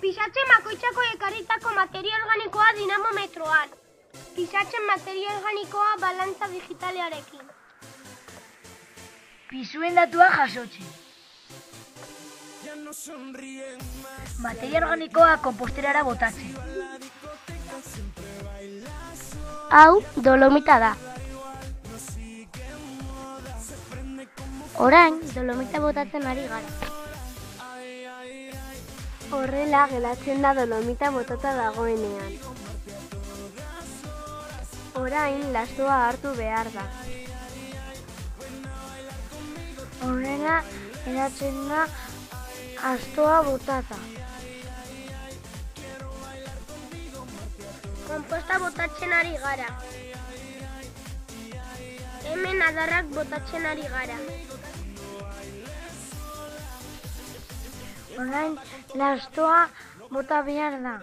Pisatze bakoitzako ekarritako materia organikoa dinamometroan. Pisatzen materia organikoa balantza digitalearekin. Pisuen datua jasotzen. Materia organikoa konposterara botatzen. Hau dolomita da. Orain dolomita botatzen ari gara. Horrela gelatzen da dolomita botata dagoenean. Orain lastoa hartu behar da. Horrela geratzen da astoa botata. Konposta botatzen ari gara. Hemen adarrak botatzen ari gara. Orain lastoa bota behar da.